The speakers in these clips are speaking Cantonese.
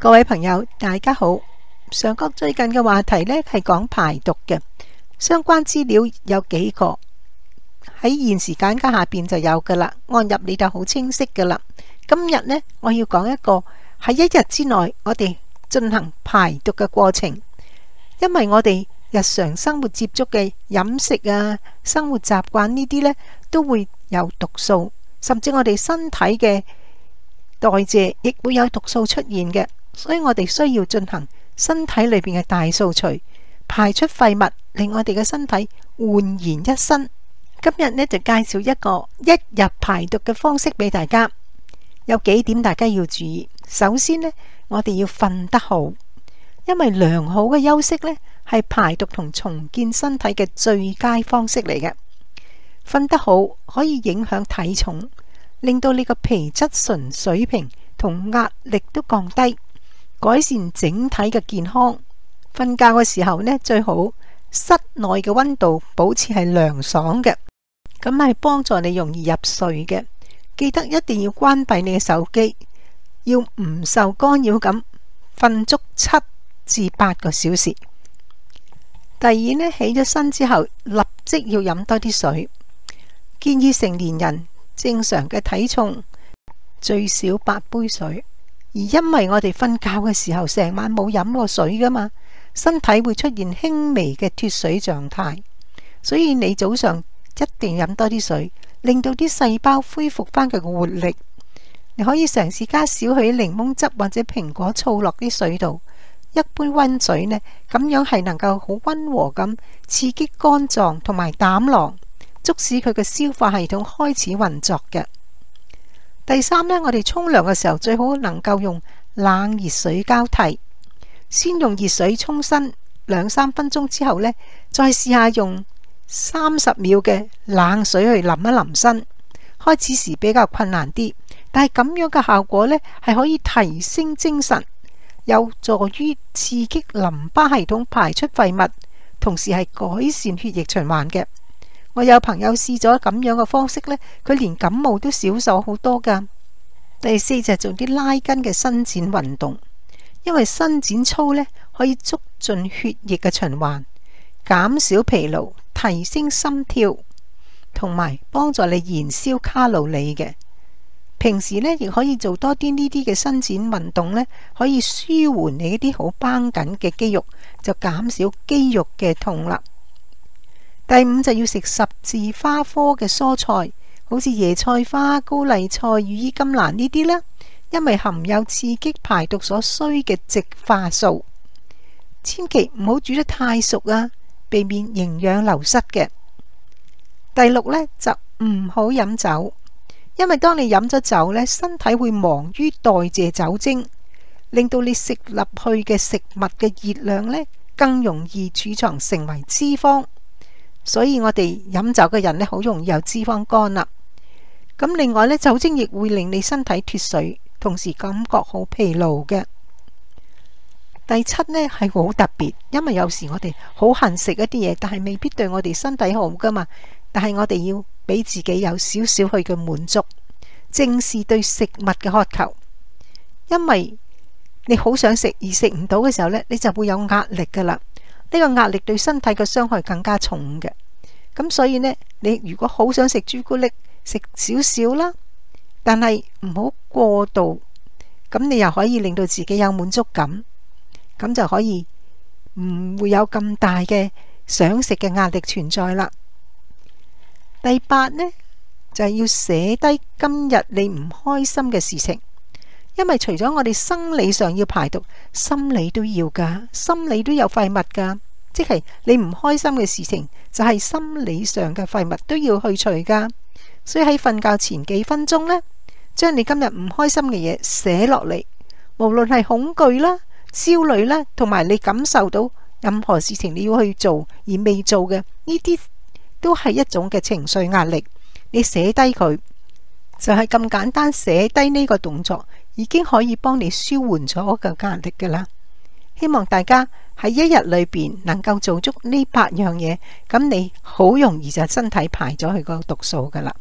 各位朋友，大家好。上角最近嘅話題呢係講排毒嘅，相關資料有幾個喺現時簡介下邊就有噶啦，按入你就好清晰噶啦。今日呢，我要講一個喺一日之內我哋進行排毒嘅過程，因為我哋日常生活接觸嘅飲食啊、生活習慣呢啲呢都會有毒素，甚至我哋身體嘅代謝亦會有毒素出現嘅，所以我哋需要進行身體裏邊嘅大掃除，排出廢物，令我哋嘅身體煥然一新。今日呢就介紹一個一日排毒嘅方式俾大家，有幾點大家要注意。首先呢，我哋要瞓得好，因為良好嘅休息呢係排毒同重建身體嘅最佳方式嚟嘅。瞓得好可以影響體重，令到你個皮質醇水平同壓力都降低，改善整體嘅健康。瞓覺嘅時候呢，最好室內嘅溫度保持係涼爽嘅，咁係幫助你容易入睡嘅。記得一定要關閉你嘅手機，要唔受干擾咁瞓足7至8個小時。第二呢，起咗身之後立即要飲多啲水，建議成年人正常嘅體重最少8杯水。而因為我哋瞓覺嘅時候成晚冇飲過水噶嘛，身體會出現輕微嘅脫水狀態，所以你早上一定飲多啲水，令到啲細胞恢復翻佢嘅活力。你可以嘗試加少許檸檬汁或者蘋果醋落啲水度，一杯溫水呢，咁樣係能夠好溫和咁刺激肝臟同埋膽囊，促使佢嘅消化系統開始運作嘅。第三呢，我哋沖涼嘅時候最好能夠用冷熱水交替，先用熱水沖身2-3分鐘之後呢，再試下用30秒嘅冷水去淋一淋身。開始時比較困難啲，但係咁樣嘅效果呢，係可以提升精神，有助於刺激淋巴系統排出廢物，同時係改善血液循環嘅。我有朋友試咗咁樣嘅方式呢，佢連感冒都少咗好多噶。第四就係做啲拉筋嘅伸展運動，因為伸展操呢可以促進血液嘅循環，減少疲勞，提升心跳，同埋幫助你燃燒卡路里嘅。平時呢亦可以做多啲呢啲嘅伸展運動呢，可以舒緩你一啲好繃緊嘅肌肉，就減少肌肉嘅痛啦。第五就要食十字花科嘅蔬菜，好似椰菜花、高麗菜、羽衣甘藍呢啲啦，因為含有刺激排毒所需嘅植化素。千祈唔好煮得太熟啊，避免營養流失嘅。第六呢，就唔好飲酒，因為當你飲咗酒呢，身體會忙於代謝酒精，令到你食入去嘅食物嘅熱量呢更容易儲藏成為脂肪。所以我哋飲酒嘅人呢，好容易有脂肪肝啦。咁另外呢，酒精亦會令你身體脫水，同時感覺好疲勞嘅。第七呢係好特別，因為有時我哋好恨食一啲嘢，但係未必對我哋身體好噶嘛。但係我哋要俾自己有少少去嘅滿足，正視對食物嘅渴求。因為你好想食而食唔到嘅時候呢，你就會有壓力噶啦。呢個壓力對身體嘅傷害更加重嘅，咁所以呢，你如果好想食朱古力，食少少啦，但係唔好過度，咁你又可以令到自己有滿足感，咁就可以唔會有咁大嘅想食嘅壓力存在啦。第八呢，就係要寫低今日你唔開心嘅事情。因為除咗我哋生理上要排毒，心理都要噶，心理都有廢物噶，即係你唔開心嘅事情，就係心理上嘅廢物都要去除噶。所以喺瞓覺前幾分鐘呢，將你今日唔開心嘅嘢寫落嚟，無論係恐懼啦、焦慮啦，同埋你感受到任何事情你要去做而未做嘅，呢啲都係一種嘅情緒壓力。你寫低佢，就係咁簡單，寫低呢個動作已經可以幫你舒緩咗個壓力噶啦。希望大家喺一日裏邊能夠做足呢8樣嘢，咁你好容易就身體排咗佢個毒素噶啦。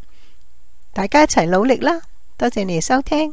大家一齊努力啦！多謝你哋收聽。